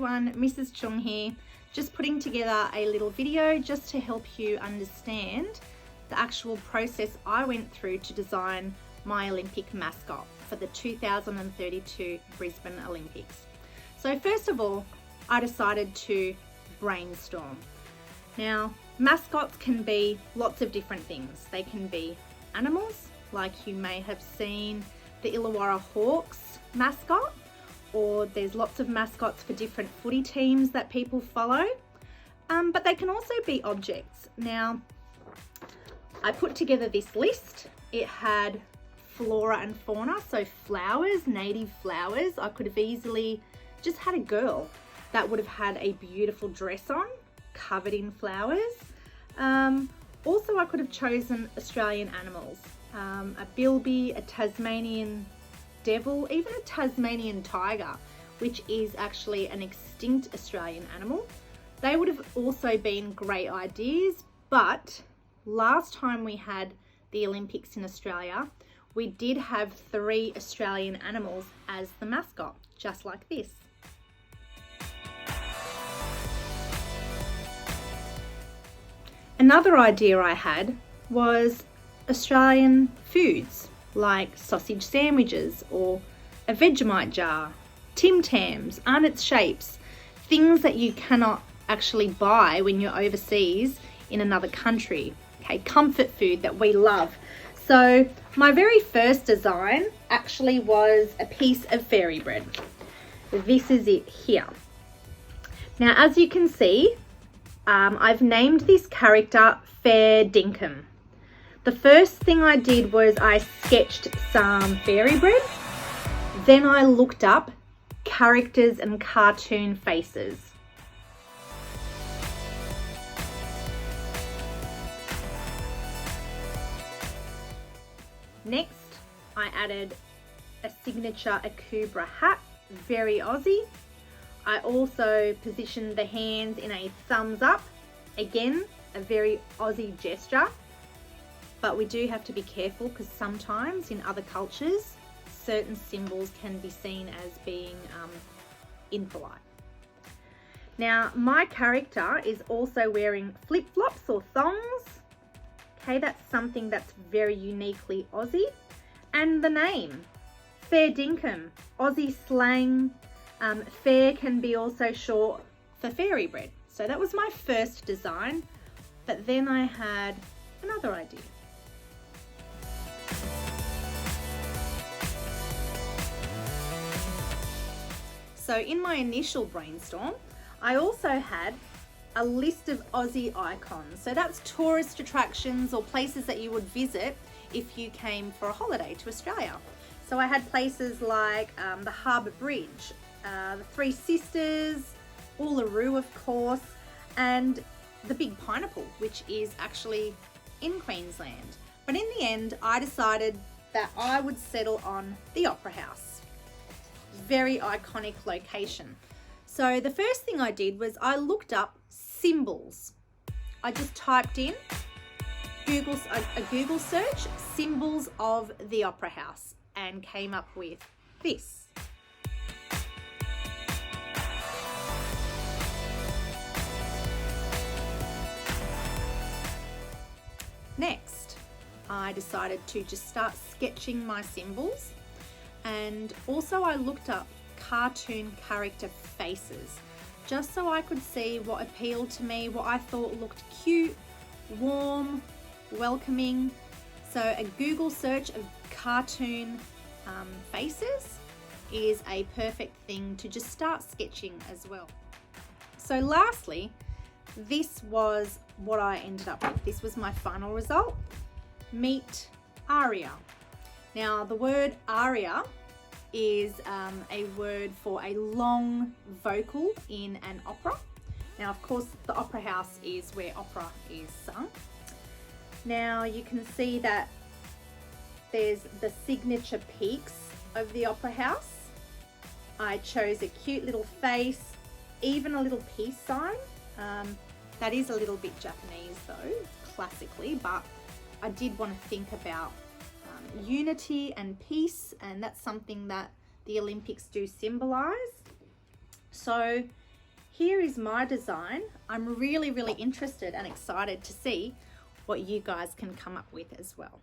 everyone, Mrs. Chung here, just putting together a little video just to help you understand the actual process I went through to design my Olympic mascot for the 2032 Brisbane Olympics. So first of all, I decided to brainstorm. Now, mascots can be lots of different things. They can be animals, like you may have seen the Illawarra Hawks mascot, or there's lots of mascots for different footy teams that people follow, but they can also be objects. Now, I put together this list. It had flora and fauna, so flowers, native flowers. I could have easily just had a girl that would have had a beautiful dress on, covered in flowers. Also, I could have chosen Australian animals, a bilby, a Tasmanian devil, even a Tasmanian tiger, which is actually an extinct Australian animal. They would have also been great ideas, but last time we had the Olympics in Australia, we did have 3 Australian animals as the mascot, just like this. Another idea I had was Australian foods like sausage sandwiches or a Vegemite jar, Tim Tams, Arnott's shapes, things that you cannot actually buy when you're overseas in another country. Okay, comfort food that we love. So my very first design actually was a piece of fairy bread. This is it here. Now, as you can see, I've named this character Fair Dinkum. The first thing I did was I sketched some fairy bread. Then I looked up characters and cartoon faces. Next, I added a signature Akubra hat, very Aussie. I also positioned the hands in a thumbs up, again, a very Aussie gesture. But we do have to be careful because sometimes in other cultures, certain symbols can be seen as being impolite. Now, my character is also wearing flip-flops or thongs. Okay, that's something that's very uniquely Aussie. And the name, Fair Dinkum, Aussie slang. Fair can be also short for fairy bread. So that was my first design, but then I had another idea. So in my initial brainstorm, I also had a list of Aussie icons. So that's tourist attractions or places that you would visit if you came for a holiday to Australia. So I had places like the Harbour Bridge, the Three Sisters, Uluru of course, and the Big Pineapple, which is actually in Queensland. But in the end, I decided that I would settle on the Opera House. Very iconic location. So the first thing I did was I looked up symbols. I just typed in a Google search, symbols of the Opera House, and came up with this. Next, I decided to just start sketching my symbols, and also I looked up cartoon character faces just so I could see what appealed to me, what I thought looked cute, warm, welcoming. So a Google search of cartoon faces is a perfect thing to just start sketching as well. So lastly, this was what I ended up with. This was my final result. Meet aria. Now, the word aria is a word for a long vocal in an opera. Now, of course, the Opera House is where opera is sung. Now, you can see that there's the signature peaks of the Opera House. I chose a cute little face, even a little peace sign. That is a little bit Japanese though, classically, but I did want to think about unity and peace, and that's something that the Olympics do symbolize. So here is my design. I'm really interested and excited to see what you guys can come up with as well.